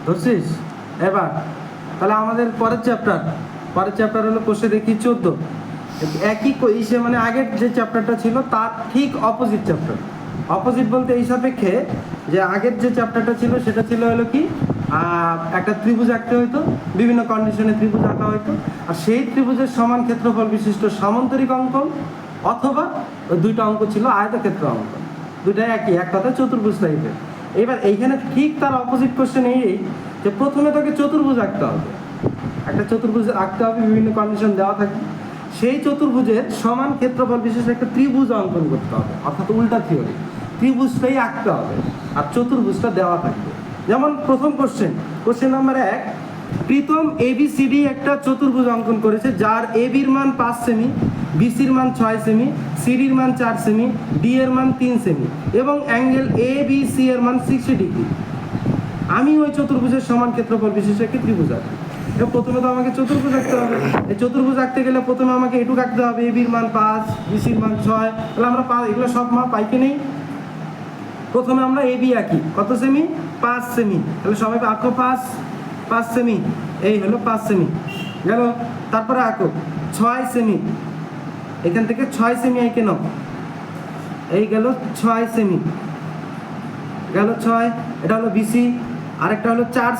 ধরছিস? এবার তাহলে আমাদের পরের চ্যাপ্টার হলো কোষে দেখি 14। একই ইসে মানে আগের যে চ্যাপ্টারটা ছিল তার ঠিক অপোজিট চ্যাপ্টার। অপোজিট বলতে এই সাপেক্ষে যে আগের যে চ্যাপ্টারটা ছিল সেটা ছিল হলো কি একটা ত্রিভুজ আঁকতে হইতো, বিভিন্ন কন্ডিশনে ত্রিভুজ আঁকা হইতো, আর সেই ত্রিভুজের সমান ক্ষেত্রফল বিশিষ্ট সামান্তরিক অঙ্কন অথবা দুইটা অঙ্ক ছিল আয়তক্ষেত্র অঙ্কন। দুইটাই একই, এক কথা চতুর্ভুজ টাইপের। এবার এইখানে ঠিক তার অপোজিট কোশ্চেন এই যে প্রথমে তোকে চতুর্ভুজ আঁকতে হবে, একটা চতুর্ভুজ আঁকতে হবে, বিভিন্ন কন্ডিশন দেওয়া থাকে, সেই চতুর্ভুজের সমান ক্ষেত্রফল বিশিষ্ট একটা ত্রিভুজ অঙ্কন করতে হবে, অর্থাৎ উল্টা থিওরি, ত্রিভুজটাই আঁকতে হবে আর চতুর্ভুজটা দেওয়া থাকবে। যেমন প্রথম কোশ্চেন নাম্বার 1, প্রীতম ABCD একটা চতুর্ভুজ অঙ্কন করেছে যার ABর মান 5 সেমি, BCর মান 6 সেমি, CDর মান 4 সেমি, D এর মান 3 সেমি এবং অ্যাঙ্গেল ABC এর মান 60 ডিগ্রি। আমি ওই চতুর্ভুজের সমান ক্ষেত্রফল বিশিষ্ট একটি ত্রিভুজ আঁকি। এবার প্রথমে তো আমাকে চতুর্ভুজ আঁকতে হবে। এই চতুর্ভুজ আঁকতে গেলে প্রথমে আমাকে এটুকু আঁকতে হবে, ABর মান 5, BCর মান 6, তাহলে আমরা এগুলো সব মাপ পাইকে নেই। প্রথমে আমরা AB আঁকি, কত সেমি? 5 সেমি। তাহলে সবাই আঁকো 5 সেমি, এই হলো 5 সেমি গেল। তারপরে আঁকো 6 সেমি, এখান থেকে 6 সেমি এঁকে নাও, এই গেল 6 সেমি, গেল 6। এটা হলো BC, আরেকটা হলো 4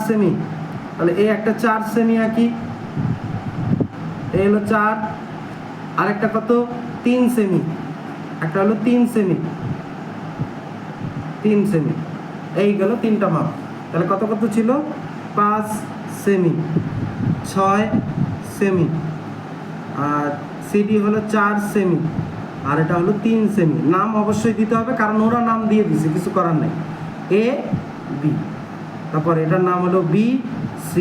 সেমি, তাহলে এই একটা 4 সেমি আঁকি, এই হলো 4, আরেকটা কত? 3 সেমি, একটা হলো 3 সেমি, এই গেল 3টা মাপ। তাহলে কত কত ছিল? 5 সেমি, 6 সেমি, আর CD হলো 4 সেমি, আর এটা হলো 3 সেমি। নাম অবশ্যই দিতে হবে কারণ ওরা নাম দিয়ে দিছে, কিছু করার নেই। AB, তারপর এটার নাম হলো BC,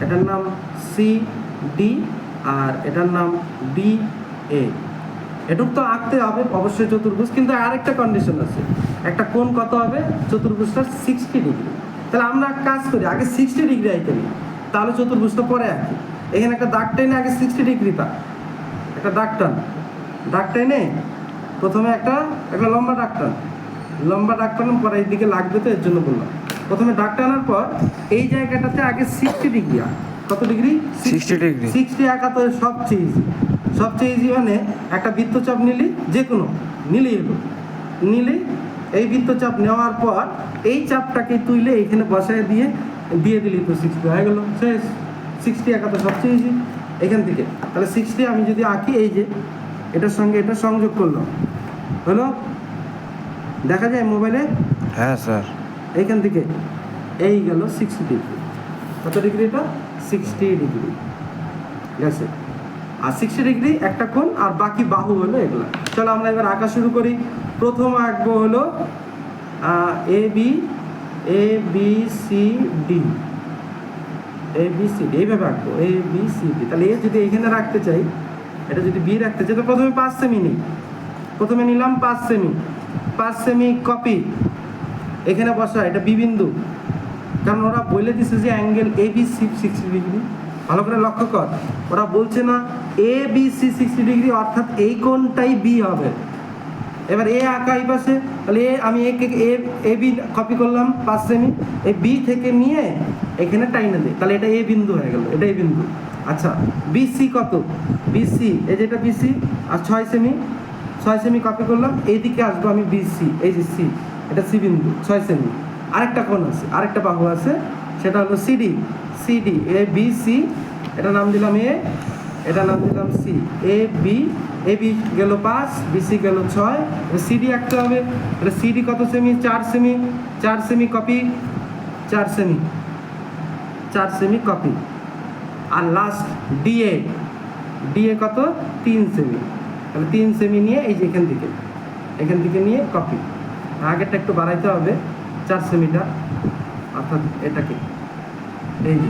এটার নাম CD, আর এটার নাম DA। এটুক তো আঁকতে হবে অবশ্যই চতুর্ভুজ, কিন্তু আরেকটা কন্ডিশন আছে, একটা কোণ কত হবে? চতুর্ভুজটা 60 ডিগ্রি। তাহলে আমরা কাজ করি, আগে 60 ডিগ্রি আঁকে নিই, তাহলে চতুর্ভুজটা পরে আঁকি। এখানে একটা দাগ টেনে আগে 60 ডিগ্রিটা, একটা দাগ টেনে প্রথমে একটা লম্বা দাগ টান, পরে এইদিকে লাগবে, তো এর জন্য বললাম। প্রথমে দাগ টানার পর এই জায়গাটাতে আগে 60 ডিগ্রি আঁক। কত ডিগ্রি? 60 ডিগ্রি। 60 আঁকা তো সবচেয়ে ইজি মানে একটা বৃত্তচাপ যে কোনো নিলেই হলো, এই বৃত্তচাপ নেওয়ার পর এই চাপটাকে তুইলে এইখানে বসায় দিয়ে দিলি তো 60 হয়ে গেল, শেষ। 60 আঁকা তো সবচেয়ে ইজি এখান থেকে। তাহলে 60 আমি যদি আঁকি, এই যে এটার সঙ্গে এটা সংযোগ করলাম, হলো, দেখা যায় মোবাইলে? হ্যাঁ স্যার। এইখান থেকে এই গেল 60 ডিগ্রি। কত ডিগ্রি এটা? 60 ডিগ্রি গেছে। আর 60 ডিগ্রি একটা কোণ, আর বাকি বাহু হলো এগুলো। চলো আমরা এবার আঁকা শুরু করি। প্রথম আঁকবো হলো ABCD, এইভাবে আঁকবো ABCD। তাহলে এ যদি এখানে রাখতে চাই, এটা যদি B রাখতে চাই, তো প্রথমে 5 সেমি নিই। প্রথমে নিলাম 5 সেমি কপি, এখানে বসা, এটা B বিন্দু, কারণ ওরা বলে দিছে যে অ্যাঙ্গেল ABC 60 ডিগ্রি। ভালো করে লক্ষ্য কর, ওরা বলছে না ABC 60 ডিগ্রি, অর্থাৎ এই কোণটাই B হবে। এবার এ আঁকা এই পাশে, তাহলে আমি AB কপি করলাম 5 সেমি, এই B থেকে নিয়ে এখানে টাইনে দিই, তাহলে এটা A বিন্দু হয়ে গেল, এটা A বিন্দু। আচ্ছা, BC কত? BC, এই যে এটা BC, আর 6 সেমি কপি করলাম, এইদিকে আসবো আমি BC, এই যে C, এটা C বিন্দু, 6 সেমি। আরেকটা কোণ আছে, আরেকটা বাহু আছে, সেটা হলো CD, ABC, এটা নাম দিলাম A, এটা নাম দিলাম C, AB গেল 5, BC গেল 6, CD আঁকতে হবে। তাহলে CD কত সেমি? 4 সেমি কপি, 4 সেমি কপি। আর লাস্ট DA কত? 3 সেমি। তাহলে 3 সেমি নিয়ে এই যে এখান থেকে নিয়ে কপি। আগেরটা একটু বাড়াইতে হবে, 4 সেমিটা, অর্থাৎ এটাকে এই যে,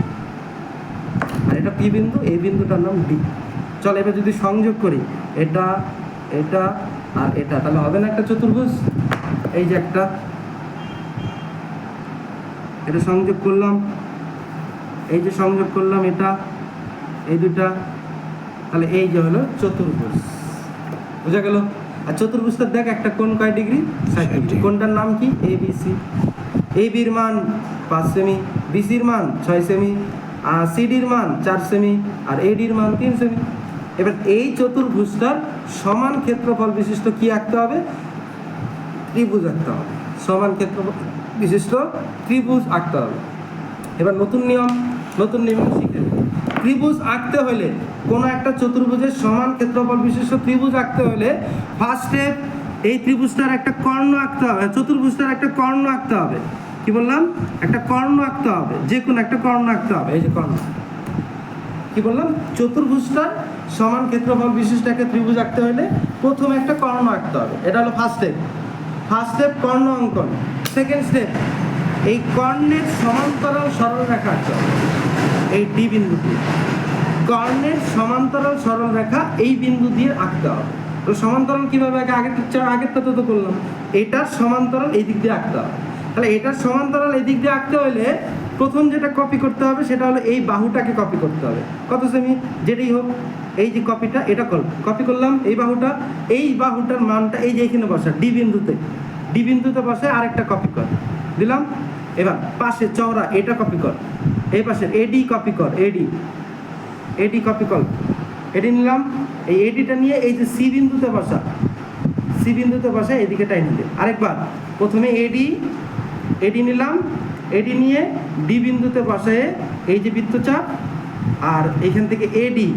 আর এটা P বিন্দু, এই বিন্দুটার নাম D। চল এবার যদি সংযোগ করি, এটা আর এটা, তাহলে হবে না একটা চতুর্ভুজ? এই যে একটা, এটা সংযোগ করলাম, এই যে সংযোগ করলাম, এটা এই দুটা, তাহলে এই যে হলো চতুর্ভুজ। বুঝা গেল? আর চতুর্ভুজটা দেখ একটা কোণ কয় ডিগ্রি? 60 ডিগ্রি। কোণটার নাম কি? ABC। এ বির মান 5 সেমি, বিসির মান 6 সেমি, আর সিডির মান 4 সেমি, আর এডির মান 3 সেমি। এবার এই চতুর্ভুজটার সমান ক্ষেত্রফল বিশিষ্ট কি আঁকতে হবে? ত্রিভুজ আঁকতে হবে। সমান ক্ষেত্রফল বিশিষ্ট ত্রিভুজ আঁকতে হবে। এবার নতুন নিয়ম শিখে নেব। ত্রিভুজ আঁকতে হলে, কোনো একটা চতুর্ভুজের সমান ক্ষেত্রফল বিশিষ্ট ত্রিভুজ আঁকতে হলে ফার্স্ট স্টেপ, এই ত্রিভুজটার একটা কর্ণ আঁকতে হবে, চতুর্ভুজটার একটা কর্ণ আঁকতে হবে। কি বললাম? একটা কর্ণ আঁকতে হবে, যে কোনো একটা কর্ণ আঁকতে হবে। এই যে কর্ণ, কি বললাম? চতুর্ভুজটার সমান ক্ষেত্রফল বিশিষ্ট একটা ত্রিভুজ আঁকতে হলে প্রথমে একটা কর্ণ আঁকতে হবে। এটা হলো ফার্স্ট স্টেপ কর্ণ অঙ্কন। সেকেন্ড স্টেপ, এই কর্ণের সমান্তরাল সরল রেখা আঁকতে হবে। এই ডি বিন্দু দিয়ে কর্ণের সমান্তরাল সরল রেখা এই বিন্দু দিয়ে আঁকতে হবে। তো সমান্তরাল কিভাবে আঁকে? আগেরটা তো করলাম। এটার সমান্তরাল এই দিক দিয়ে আঁকতে হবে। তাহলে এটার সমান্তরাল এই দিক দিয়ে আঁকতে হলে প্রথম যেটা কপি করতে হবে সেটা হলো এই বাহুটাকে কপি করতে হবে। কত সেমি যেটাই হোক, এই যে কপিটা, এটা কপি করলাম। এই বাহুটার মানটা এই যে এখানে বসা, ডি বিন্দুতে বসে আরেকটা কপি কর দিলাম। এবার পাশে চওড়া এটা কপি কর, এই পাশে এডি কপি কর, এডি কপি কর, এডি নিলাম। এই এডিটা নিয়ে এই যে সি বিন্দুতে বসা এদিকে টাইনে দে। আরেকবার, প্রথমে এডি নিলাম, এডি নিয়ে ডি বিন্দুতে বসায় এই যে বৃত্তচাপ, আর এখান থেকে এডি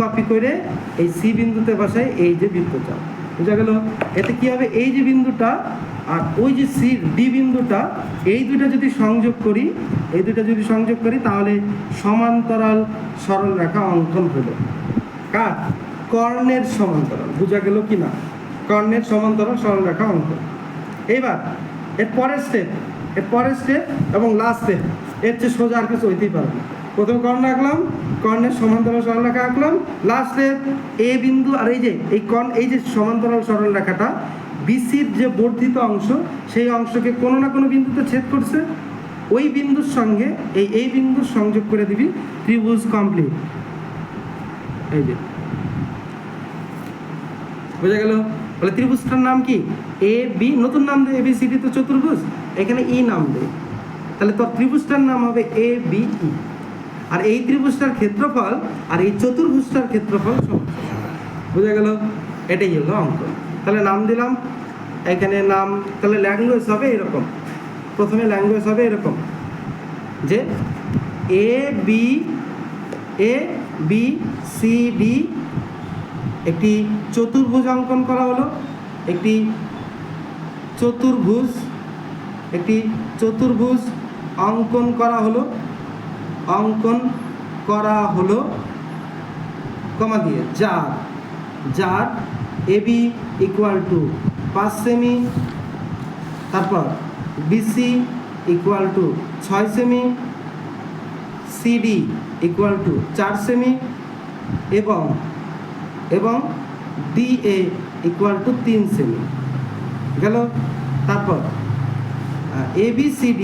কপি করে এই সি বিন্দুতে বসায় এই যে বৃত্তচাপ। বুঝা গেল? এতে কি হবে? এই যে বিন্দুটা আর ওই যে সি ডি বিন্দুটা, এই দুটো যদি সংযোগ করি তাহলে সমান্তরাল সরল রেখা অঙ্কন হলো। কার? কর্ণের সমান্তরাল। বুঝা গেল কি না? কর্ণের সমান্তরাল সরল রেখা অঙ্কন। এবার এর পরের স্টেপ এবং লাস্ট স্টেপ, এর চেয়ে সোজা আর কিছু হইতেই পারবে না। প্রথমে কর্ণ আঁকলাম, কর্ণের সমান্তরাল সরল রেখা আঁকলাম, লাস্ট স্টেপ এ বিন্দু আর এই যে সমান্তরাল সরল রেখাটা বিসির যে বর্ধিত অংশ, সেই অংশকে কোনো না কোনো বিন্দুতে ছেদ করছে। ওই বিন্দুর সঙ্গে এই বিন্দুর সংযোগ করে দিবি, ত্রিভুজ কমপ্লিট। এই যে বোঝা গেল? বলে ত্রিভুজটার নাম কি? এ বি, নতুন নাম দে, ABCD তো চতুর্ভুজ, এখানে ই নাম দে। তাহলে তোর ত্রিভুজটার নাম হবে ABE। আর এই ত্রিভুজটার ক্ষেত্রফল আর এই চতুর্ভুজটার ক্ষেত্রফল সমান। বোঝা গেল? এটাই হলো অঙ্ক। তাহলে নাম দিলাম, এখানে নাম, তাহলে ল্যাঙ্গুয়েজ হবে এরকম। প্রথমে ল্যাঙ্গুয়েজ হবে এরকম যে ABCD একটি চতুর্ভুজ অঙ্কন করা হলো, একটি চতুর্ভুজ অঙ্কন করা হলো কমা দিয়ে, যার AB = 5 সেমি, তারপর BC = 6 সেমি, CD = 4 সেমি এবং DA = 3 সেমি। গেল? তারপর ABCD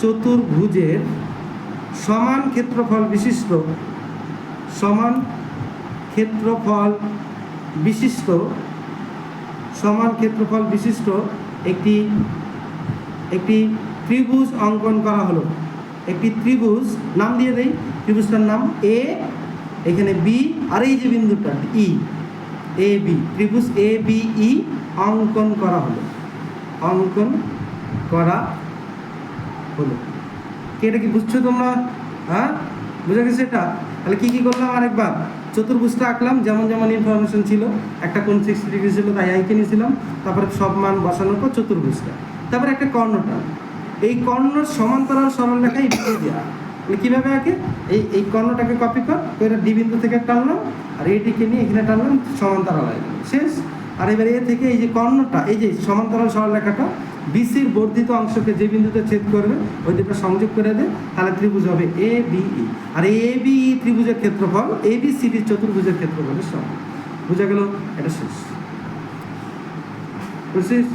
চতুর্ভুজের সমান ক্ষেত্রফল বিশিষ্ট একটি ত্রিভুজ অঙ্কন করা হলো। একটি ত্রিভুজ নাম দিয়ে দেই, ত্রিভুজটার নাম A, এখানে B, আর এই যে বিন্দুটা AB, ত্রিভুজ ABE অঙ্কন করা হলো। এটা কি বুঝছো তোমরা? হ্যাঁ, বুঝা গেছে এটা? তাহলে কি করলাম আরেকবার? চতুর্ভুজটা আঁকলাম, যেমন ইনফরমেশন ছিল, একটা কোণ 60 ডিগ্রি ছিল তাই আইকে নিয়েছিলাম, তারপরে সব মান বসানোর পর চতুর্ভুজটা, তারপরে একটা কর্ণটা, এই কর্ণর সমান্তরাল সরল রেখা এদিকে দেওয়া। কীভাবে আঁকে? এই কর্ণটাকে কপি কর, এটা ডি বিন্দু থেকে টানলাম, আর এইটিকে নিয়ে এখানে টানলাম, সমান্তরাল হয়ে গেল, শেষ। আর এবার এ থেকে এই যে কর্ণটা, এই যে সমান্তরাল সরল রেখাটা বিসির বর্ধিত অংশকে যে বিন্দুতে ছেদ করবে ওই দুটো সংযোগ করে দে, তাহলে ত্রিভুজ হবে ABE। আর ABE ত্রিভুজের ক্ষেত্রফল ABCD চতুর্ভুজের ক্ষেত্রফলের সমান। বুঝা গেল? এটা শেষ। বুঝছিস?